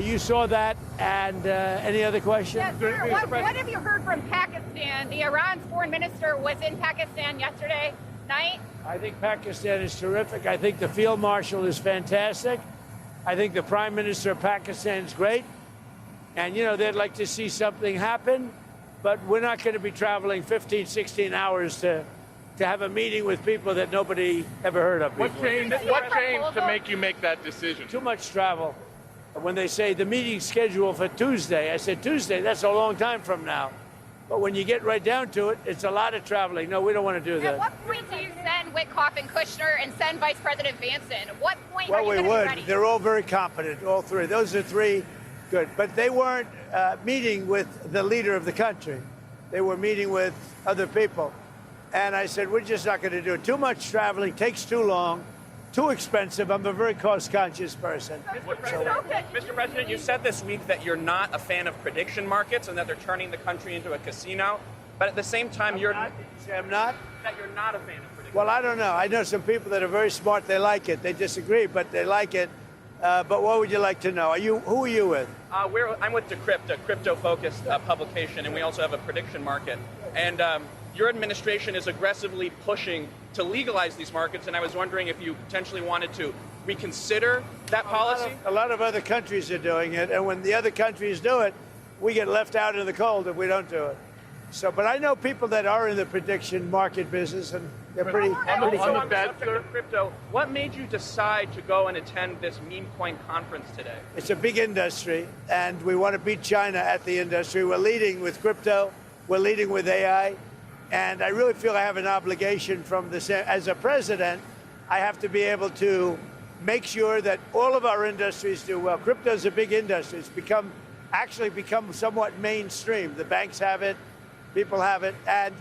You saw that, and any other questions? Yes, sir. What have you heard from Pakistan? The Iran's foreign minister was in Pakistan yesterday night. I think Pakistan is terrific. I think the field marshal is fantastic. I think the prime minister of Pakistan is great. And, you know, they'd like to see something happen, but we're not going to be traveling 15, 16 hours to have a meeting with people that nobody ever heard of before. What changed to make you make that decision? Too much travel. When they say the meeting's scheduled for Tuesday, I said, Tuesday, that's a long time from now. But when you get right down to it, it's a lot of traveling. No, we don't want to do that. At what point do you send Witkoff and Kushner and send Vice President Vance in? At what point are you going to be ready? They're all very competent, all three. Those are three good. But they weren't meeting with the leader of the country. They were meeting with other people. And I said, we're just not going to do it. Too much traveling, takes too long, too expensive. I'm a very cost-conscious person. Mr. President, you said this week that you're not a fan of prediction markets and that they're turning the country into a casino. But at the same time, I'm not? That you're not a fan of prediction. Well, I don't know. I know some people that are very smart. They like it. They disagree, but they like it. But what would you like to know? Who are you with? I'm with Decrypt, a crypto-focused publication, and we also have a prediction market. And your administration is aggressively pushing to legalize these markets, and I was wondering if you potentially wanted to reconsider that policy? A lot of other countries are doing it, and when the other countries do it, we get left out in the cold if we don't do it. So, but I know people that are in the prediction market business, and they're pretty on the subject of crypto, what made you decide to go and attend this meme coin conference today? It's a big industry, and we want to beat China at the industry. We're leading with crypto. We're leading with AI. And I really feel I have an obligation from this. As a president, I have to be able to make sure that all of our industries do well. Crypto is a big industry. It's actually become somewhat mainstream. The banks have it, people have it. And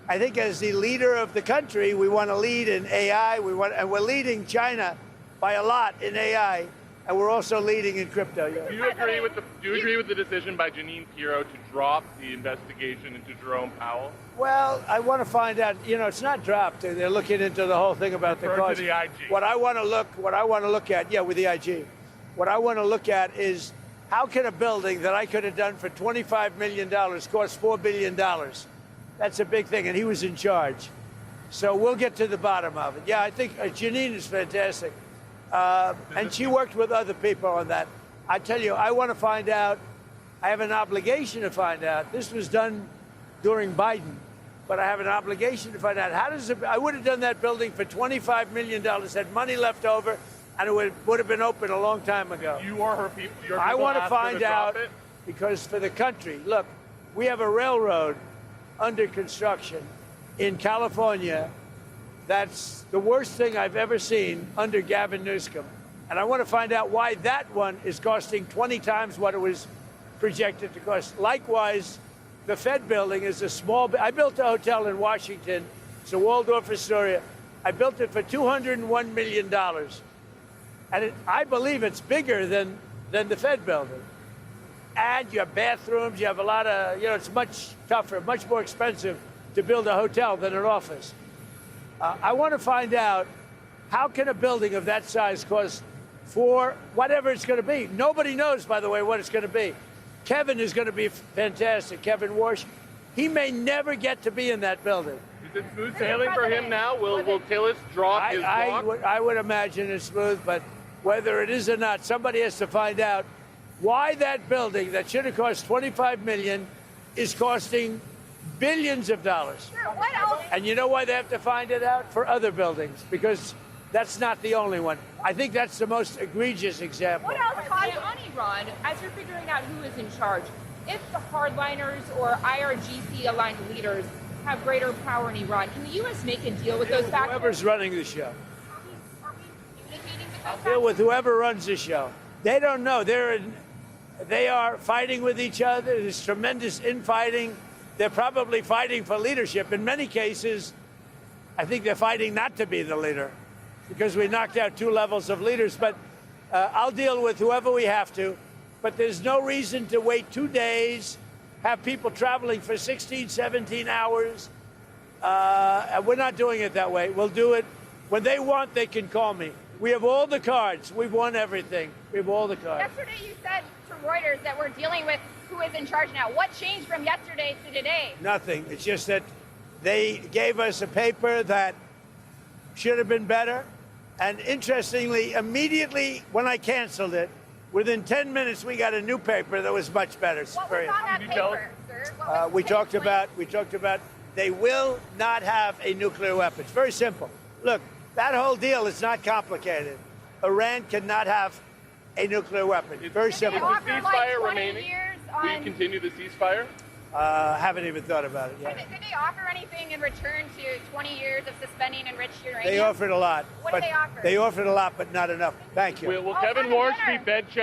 I think as the leader of the country, we want to lead in AI. And we're leading China by a lot in AI. And we're also leading in crypto. Yeah. Do you agree with the decision by Jeanine Pirro to drop the investigation into Jerome Powell? Well, I want to find out. You know, it's not dropped. They're looking into the whole thing about the cost. To the IG. What I want to look at, yeah, with the IG. What I want to look at is how can a building that I could have done for $25 million cost $4 billion? That's a big thing, and he was in charge. So we'll get to the bottom of it. Yeah, I think Jeanine is fantastic. And she worked with other people on that. I tell you, I want to find out. I have an obligation to find out. This was done during Biden, but I have an obligation to find out I would have done that building for $25 million, had money left over, and it would have been open a long time ago. You are her people. I want to find out because for the country, look, we have a railroad under construction in California. That's the worst thing I've ever seen under Gavin Newsom. And I want to find out why that one is costing 20 times what it was projected to cost. Likewise, the Fed building is a small. I built a hotel in Washington. It's a Waldorf Astoria. I built it for $201 million. And I believe it's bigger than the Fed building. And you have bathrooms, you have a lot of, you know, it's much tougher, much more expensive to build a hotel than an office. I want to find out how can a building of that size cost for whatever it's going to be. Nobody knows, by the way, what it's going to be. Kevin is going to be fantastic. Kevin Warsh, he may never get to be in that building. Is it smooth sailing for him now? Will Tillis drop his block? I would imagine it's smooth, but whether it is or not, somebody has to find out why that building that should have cost $25 million is costing billions of dollars. What else? And you know why they have to find it out? For other buildings, because that's not the only one. I think that's the most egregious example. What else caused on Iran, as you're figuring out who is in charge, if the hardliners or IRGC-aligned leaders have greater power in Iran, can the U.S. make a deal with those factors? Whoever's running the show. Are we communicating with I'll those deal with whoever runs the show. They don't know. They are fighting with each other. There's tremendous infighting. They're probably fighting for leadership. In many cases, I think they're fighting not to be the leader because we knocked out 2 levels of leaders. But I'll deal with whoever we have to. But there's no reason to wait 2 days, have people traveling for 16, 17 hours. And we're not doing it that way. We'll do it when they want. They can call me. We have all the cards. We've won everything. We have all the cards. Yesterday you said to Reuters that we're dealing with who is in charge now. What changed from yesterday to today? Nothing. It's just that they gave us a paper that should have been better. And interestingly, immediately when I canceled it, within 10 minutes we got a new paper that was much better. It's What very- was on that paper, sir? What was we the talked paper? about they will not have a nuclear weapon. It's very simple. Look, that whole deal is not complicated. Iran cannot have a nuclear weapon. Very Is simple. the offer like ceasefire 20 remaining? years Will you on- continue the ceasefire? Haven't even thought about it yet. Did they offer anything in return to 20 years of suspending enriched uranium? They offered a lot. What but did they offer? They offered a lot, but not enough. Thank you. Will Oh, Kevin have a Warsh be dinner. Fed chair?